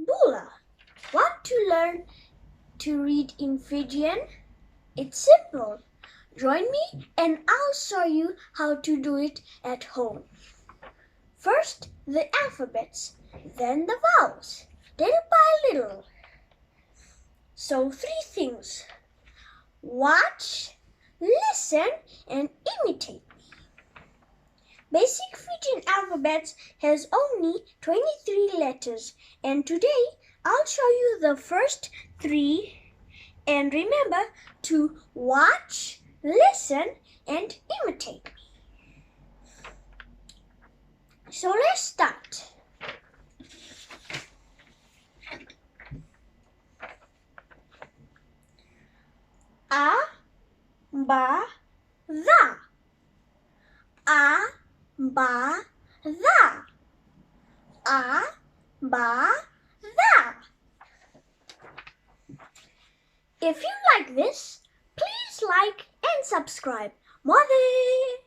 Bula. Want to learn to read in Fijian? It's simple. Join me and I'll show you how to do it at home. First, the alphabets, then the vowels, little by little. So 3 things. Watch, listen, and imitate me. Basic Fijian alphabets has only 23 letters, and today I'll show you the first 3. And remember to watch, listen, and imitate me. So let's start. A, ba, da. A, ba, da. A, ba, da. If you like this, please like and subscribe. Mother!